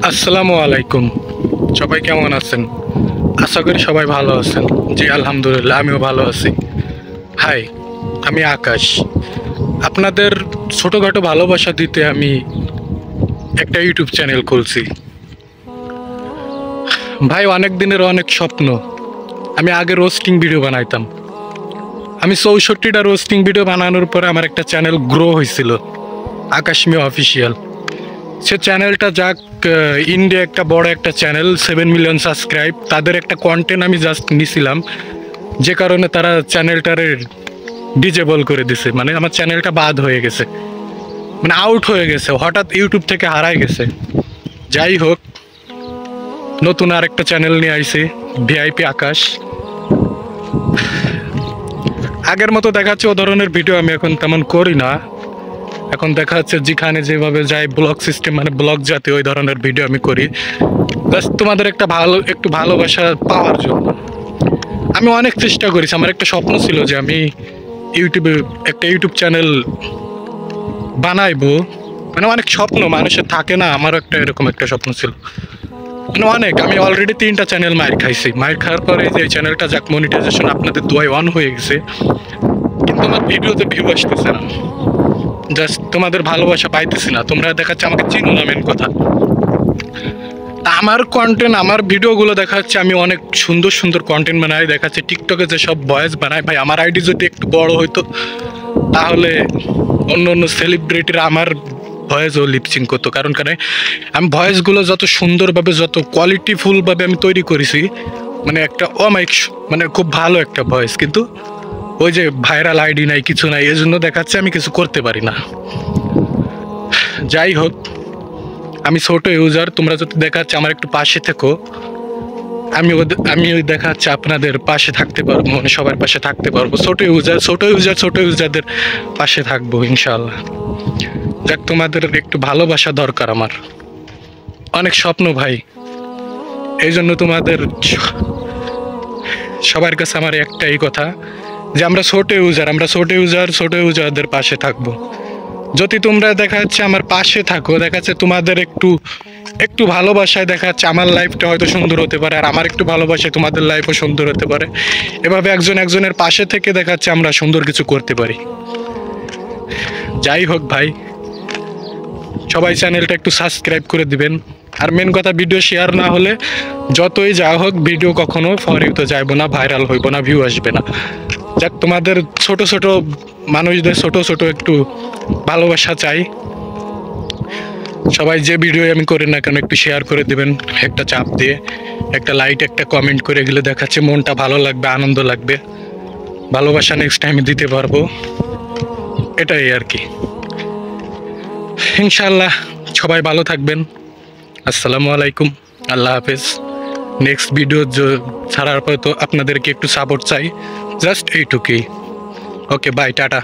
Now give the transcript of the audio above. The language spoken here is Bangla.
আসসালামু আলাইকুম। সবাই কেমন আছেন? আশা করি সবাই ভালো আছেন। জি আলহামদুলিল্লাহ, আমিও ভালো আছি। হাই, আমি আকাশ। আপনাদের ছোটোখাটো ভালোবাসা দিতে আমি একটা ইউটিউব চ্যানেল খুলছি। ভাই, অনেক দিনের অনেক স্বপ্ন। আমি আগে রোস্টিং ভিডিও বানাইতাম। আমি 64টা রোস্টিং ভিডিও বানানোর পরে আমার একটা চ্যানেল গ্রো হয়েছিল, আকাশমি অফিসিয়াল। সে চ্যানেলটা যাক, ইন্ডিয়া একটা বড় একটা চ্যানেল, 7 মিলিয়ন সাবস্ক্রাইব। তাদের একটা কন্টেন্ট আমি জাস্ট নিছিলাম, যে কারণে তারা চ্যানেলটারে ডিজেবল করে দিছে। মানে আমার চ্যানেলটা বাদ হয়ে গেছে, মানে আউট হয়ে গেছে, হঠাৎ ইউটিউব থেকে হারাই গেছে। যাই হোক, নতুন আরেকটা চ্যানেল নিয়ে আইছি, ভিআইপি আকাশ। আগের মতো দেখাচ্ছে ও ধরনের ভিডিও আমি এখন তেমন করি না। এখন দেখা যাচ্ছে যেখানে যেভাবে যাই, ব্লগ সিস্টেম মানে ব্লগ জাতীয় ওই ধরনের ভিডিও আমি করি, জাস্ট তোমাদের একটু ভালোবাসা পাওয়ার জন্য। আমি অনেক চেষ্টা করেছি, আমার একটা স্বপ্ন ছিল যে আমি ইউটিউবে একটা ইউটিউব চ্যানেল বানাইবো। মানে অনেক স্বপ্ন মানুষের থাকে না, আমারও একটা এরকম একটা স্বপ্ন ছিল। মানে অনেক, আমি অলরেডি 3টা চ্যানেল মাইর খাইছি। মাইর খাওয়ার পরে যে চ্যানেলটা যাক মনিটাইজেশন আপনাদের দোয়ায় অন হয়ে গেছে, কিন্তু আমার ভিডিওতে ভিউ আসতেছে না। জাস্ট তোমাদের ভালোবাসা পাইতেছি না, তোমরা দেখাচ্ছে আমাকে চিনো না, মেন কথা। আমার কন্টেন্ট, আমার ভিডিওগুলো দেখা যাচ্ছে আমি অনেক সুন্দর সুন্দর কন্টেন্ট বানাই। দেখাচ্ছে টিকটকে যেসব ভয়েস বানায়, ভাই আমার আইডি যদি একটু বড় হইতো তাহলে অন্য অন্য সেলিব্রিটিরা আমার ভয়েসও লিপসিং করতো। কারণ আমি ভয়েসগুলো যত সুন্দরভাবে, যত কোয়ালিটিফুলভাবে আমি তৈরি করেছি, মানে একটা মানে খুব ভালো একটা ভয়েস, কিন্তু ওই যে ভাইরাল আইডি নাই, কিছু নাই, এই জন্য দেখাচ্ছে আমি কিছু করতে পারি না। যাই হোক, আমি ছোট ইউজার, তোমরা যদি দেখাচ্ছে আমার একটু পাশে থেকো, আমি দেখাচ্ছে আপনাদের পাশে থাকতে পারবো, মানে সবার পাশে থাকতে পারবো। ছোট ইউজারদের পাশে থাকবো ইনশাআল্লাহ। যাক, তোমাদের একটু ভালোবাসা দরকার আমার, অনেক স্বপ্ন ভাই। এই জন্য তোমাদের সবার কাছে আমার একটাই কথা, যে আমরা ছোট ইউজারদের পাশে থাকবো। যদি তোমরা দেখা যাচ্ছে আমার পাশে থাকো, দেখা যাচ্ছে তোমাদের একটু ভালোবাসায় দেখা যাচ্ছে আমার লাইফটা হয়তো সুন্দর হতে পারে, আর আমার একটু ভালোবাসায় তোমাদের লাইফও সুন্দর হতে পারে। এভাবে একজনের পাশে থেকে দেখা যাচ্ছে আমরা সুন্দর কিছু করতে পারি। যাই হোক ভাই, সবাই চ্যানেলটা একটু সাবস্ক্রাইব করে দিবেন। আর মেন কথা, ভিডিও শেয়ার না হলে যতই যা হোক ভিডিও কখনো ফরিউতে যাইবো না, ভাইরাল হইব না, ভিউ আসবে না। যাক, তোমাদের ছোট মানুষদের ছোট একটু ভালোবাসা চাই। সবাই যে ভিডিও আমি করি না কেন একটু শেয়ার করে দিবেন, একটা চাপ দিয়ে, একটা লাইক, একটা কমেন্ট করে গেলে দেখাচ্ছে মনটা ভালো লাগবে, আনন্দ লাগবে, ভালোবাসা নেক্সট টাইমে দিতে পারবো। এটাই আর কি। ইনশাআল্লাহ সবাই ভালো থাকবেন। আসসালামু আলাইকুম, আল্লাহ হাফেজ। নেক্সট ভিডিও ছাড়ার পর তো আপনাদেরকে একটু সাপোর্ট চাই, জাস্ট এইটুকুই। ওকে, বাই, টাটা।